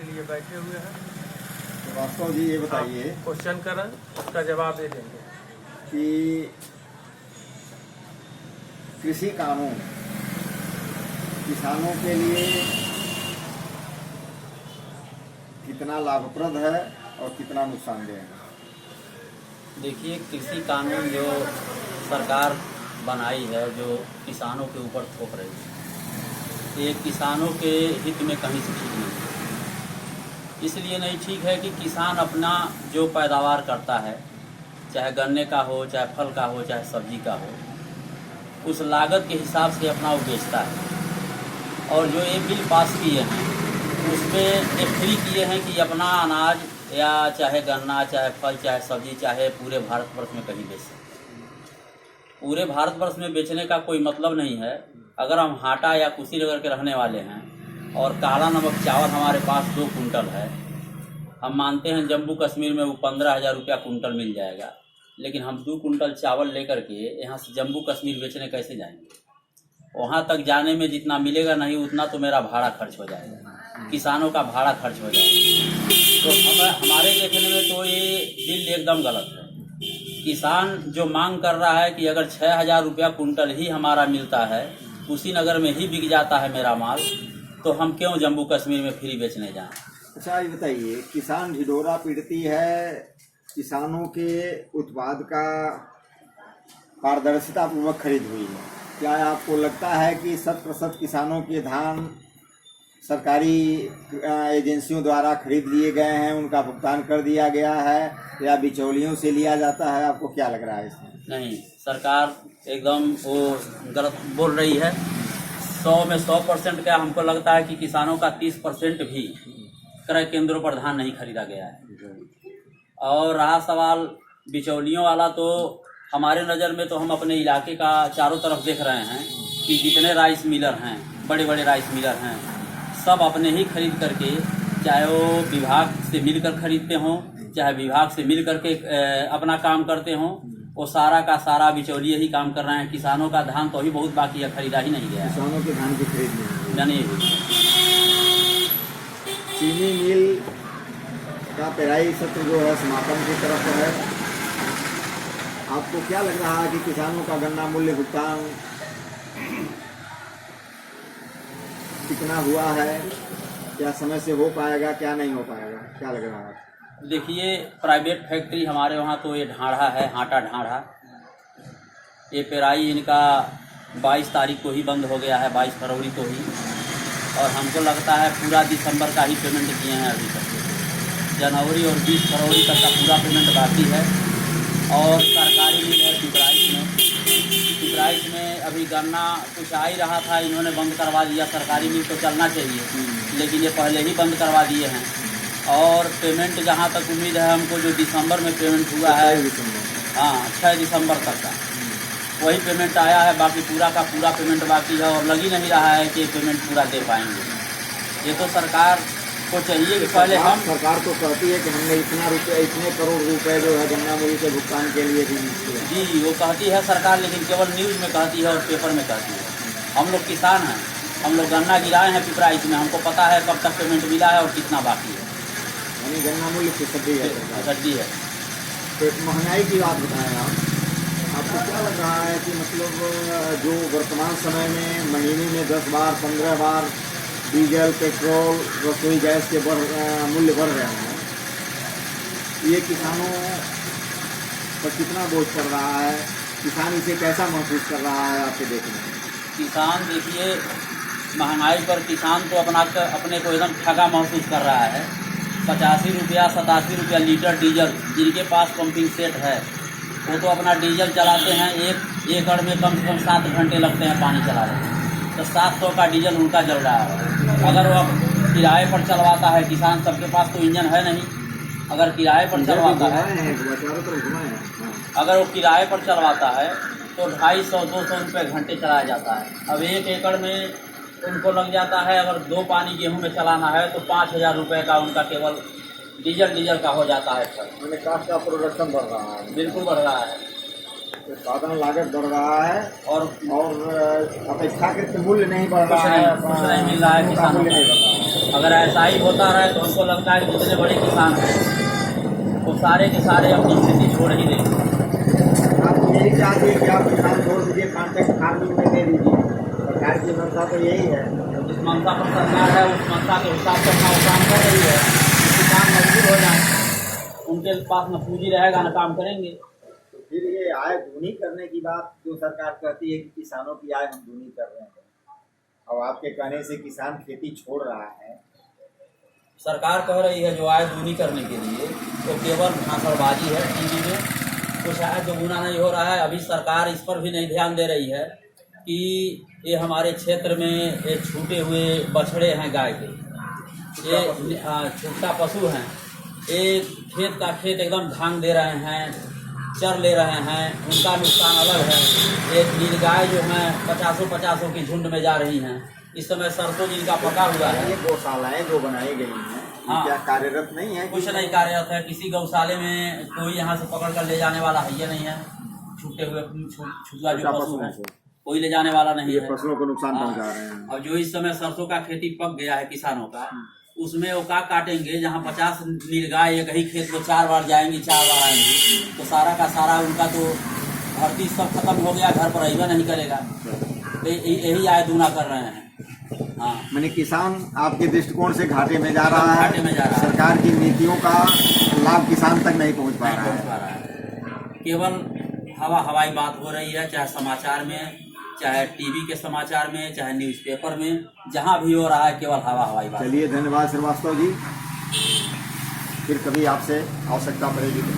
के लिए बैठे हुए हैं। तो वास्तव जी ये बताइए, क्वेश्चन करें, उसका जवाब दे देंगे कि कृषि कानून किसानों के लिए कितना लाभप्रद है और कितना नुकसानदेह है? देखिए, कृषि कानून जो सरकार बनाई है, जो किसानों के ऊपर थोप रही है, ये किसानों के हित में कहीं से ठीक नहीं है। इसलिए नहीं ठीक है कि किसान अपना जो पैदावार करता है, चाहे गन्ने का हो, चाहे फल का हो, चाहे सब्जी का हो, उस लागत के हिसाब से अपना वो बेचता है। और जो ये बिल पास किए हैं उसमें ये फ्री किए हैं कि अपना अनाज या चाहे गन्ना, चाहे फल, चाहे सब्जी, चाहे पूरे भारतवर्ष में कहीं बेच सकते हैं। पूरे भारतवर्ष में बेचने का कोई मतलब नहीं है। अगर हम हाटा या कुशीनगर के रहने वाले हैं और काला नमक चावल हमारे पास 2 कुंटल है, हम मानते हैं जम्मू कश्मीर में वो 15,000 रुपया कुंटल मिल जाएगा, लेकिन हम 2 कुंटल चावल लेकर के यहाँ से जम्मू कश्मीर बेचने कैसे जाएंगे? वहाँ तक जाने में जितना मिलेगा नहीं उतना तो मेरा भाड़ा खर्च हो जाएगा, किसानों का भाड़ा खर्च हो जाएगा। तो हमारे देखने में तो ये बिल एकदम गलत है। किसान जो मांग कर रहा है कि अगर 6,000 रुपया कुंटल ही हमारा मिलता है, कुशीनगर में ही बिक जाता है मेरा माल, तो हम क्यों जम्मू कश्मीर में फ्री बेचने जाएं? अच्छा ये बताइए, किसान ढिढोरा पीटती है, किसानों के उत्पाद का पारदर्शिता पूर्वक खरीद हुई है। क्या आपको लगता है कि 100% किसानों के धान सरकारी एजेंसियों द्वारा खरीद लिए गए हैं, उनका भुगतान कर दिया गया है, या बिचौलियों से लिया जाता है? आपको क्या लग रहा है इसमें? नहीं, सरकार एकदम वो गलत बोल रही है। 100 में 100% का हमको लगता है कि किसानों का 30% भी क्रय केंद्रों पर धान नहीं खरीदा गया है। और रहा सवाल बिचौलियों वाला, तो हमारे नज़र में तो हम अपने इलाके का चारों तरफ देख रहे हैं कि जितने राइस मिलर हैं, बड़े बड़े राइस मिलर हैं, सब अपने ही खरीद करके, चाहे वो विभाग से मिलकर खरीदते हों, चाहे विभाग से मिल करके अपना काम करते हों, वो सारा का सारा बिचौलिए ही काम कर रहे हैं। किसानों का धान तो अभी बहुत बाकी है, खरीदा ही नहीं गया है। किसानों के धान की खरीद नहीं हुई। चीनी मिल का पेराई सत्र जो है समापन की तरफ है। आपको क्या लग रहा है कि किसानों का गन्ना मूल्य भुगतान कितना हुआ है? क्या समय से हो पाएगा, क्या नहीं हो पाएगा, क्या लग रहा है? देखिए, प्राइवेट फैक्ट्री हमारे वहाँ तो ये ढाढ़ा है, हाटा ढाढ़ा, ये पेराई इनका 22 तारीख को ही बंद हो गया है, 22 फरवरी को ही। और हमको लगता है पूरा दिसंबर का ही पेमेंट किए हैं अभी तक। जनवरी और 20 फरवरी तक का पूरा पेमेंट बाकी है। और सरकारी मिल है पिपराइच में अभी गन्ना कुछ आ ही रहा था, इन्होंने बंद करवा दिया। सरकारी मिल तो चलना चाहिए, लेकिन ये पहले ही बंद करवा दिए हैं। और पेमेंट जहाँ तक उम्मीद है हमको, जो दिसंबर में पेमेंट हुआ है, हाँ 6 दिसंबर तक का वही पेमेंट आया है। बाकी पूरा का पूरा पेमेंट बाकी है और लग ही नहीं रहा है कि पेमेंट पूरा दे पाएंगे। ये तो सरकार को चाहिए कि पहले हम, सरकार तो कहती है कि हमने इतने करोड़ रुपए जो है गन्ना मूल्य के भुगतान के लिए दी। जी वो कहती है सरकार, लेकिन केवल न्यूज़ में कहती है और पेपर में कहती है। हम लोग किसान हैं, हम लोग गन्ना गिराए हैं पिपराइच में, हमको पता है कब तक पेमेंट मिला है और कितना बाकी है। यानी गन्ना मूल्य फिसदी है, फिसदी है। तो महंगाई की बात बताएं आपको क्या लग रहा है कि मतलब जो वर्तमान समय में महीने में 10 बार 15 बार डीजल, पेट्रोल, रसोई गैस के मूल्य बढ़ रहे हैं, ये किसानों पर कितना बोझ पड़ रहा है? किसान इसे कैसा महसूस कर रहा है आपके देखने में? किसान देखिए, महंगाई पर किसान तो अपने को एकदम ठगा महसूस कर रहा है। 85 रुपया 87 रुपया लीटर डीजल, जिनके पास पंपिंग सेट है वो तो अपना डीजल चलाते हैं। एक एकड़ में कम से कम 7 घंटे लगते हैं पानी चलाने, तो 700 का डीजल उनका जल रहा है। अगर वो किराए पर चलवाता है, किसान सबके पास तो इंजन है नहीं, अगर किराए पर चलवाता है, अगर वो किराए पर चलवाता है तो 250-200 रुपये घंटे चलाया जाता है। अब 1 एकड़ में उनको लग जाता है, अगर 2 पानी गेहूं में चलाना है तो 5,000 रुपये का उनका केवल डीजल का हो जाता है। मैंने कास्ट का प्रोडक्शन बढ़ रहा है, बिल्कुल बढ़ रहा है, उत्पादन लागत बढ़ रहा है और अपेक्षाकृत मूल्य नहीं बढ़ रहा है, कुछ नहीं मिल रहा है किसानों को। अगर ऐसा ही होता रहे तो हमको लगता है कि जितने बड़े किसान हैं वो सारे के सारे अपनी स्थिति छोड़ ही देंगे। आप यही चाहते हैं कि आप किसान छोड़ दीजिए, कॉन्ट्रैक्ट फार्मिंग में दे दीजिए। सरकार की मंशा तो यही है। जिस मंशा पर सरकार है उस मंशा के हिसाब से अपना वो काम कर रही है। किसान मजबूर हो जाए, उनके पास न पूंजी रहेगा न काम करेंगे। तो फिर ये आय दूनी करने की बात जो सरकार कहती है कि किसानों की आय हम दूनी कर रहे हैं, अब आपके कहने से किसान खेती छोड़ रहा है। सरकार कह रही है जो आय दूनी करने के लिए, तो केवल भाषणबाजी है टीवी में, कुछ आय दोगुना नहीं हो रहा है। अभी सरकार इस पर भी नहीं ध्यान दे रही है कि ये हमारे क्षेत्र में ये छूटे हुए बछड़े हैं गाय के, ये छूटा पशु हैं, ये खेत का खेत एकदम धांग दे रहे हैं, चर ले रहे हैं, उनका नुकसान अलग है। एक नीलगाय जो हैं 50-50 की झुंड में जा रही हैं। इस समय सरसों जिनका पका हुआ है। ये गौशालाएं जो बनाई गई हैं, हाँ, क्या कार्यरत नहीं है? कुछ नहीं कार्यरत है। किसी गौशाले में कोई यहाँ से पकड़ कर ले जाने वाला है ये नहीं है। छूटे हुए छुटुआ जो पशु है कोई ले जाने वाला नहीं है। फसलों को नुकसान पहुंचा रहे हैं। अब जो इस समय सरसों का खेती पक गया है किसानों का, उसमें वो का काटेंगे, जहाँ 50 नीलगाय एक ही खेत में 4 बार जाएंगी 4 बार आएंगी, तो सारा का सारा उनका तो भर्ती सब खत्म हो गया, घर पर अहिबा नहीं करेगा। तो यही आय दूना कर रहे हैं। हाँ, मैंने किसान आपके दृष्टिकोण से घाटे में जा रहा है। घाटे में जा रहा है। सरकार की नीतियों का लाभ किसान तक नहीं पहुंच पा नहीं रहा पहुंच है। पा रहा है। केवल हवाई बात हो रही है, चाहे समाचार में, चाहे टीवी के समाचार में, चाहे न्यूज़पेपर में, जहां भी हो रहा है केवल हवाई बात। चलिए, धन्यवाद श्रीवास्तव जी। फिर कभी आपसे आवश्यकता पड़ेगी तो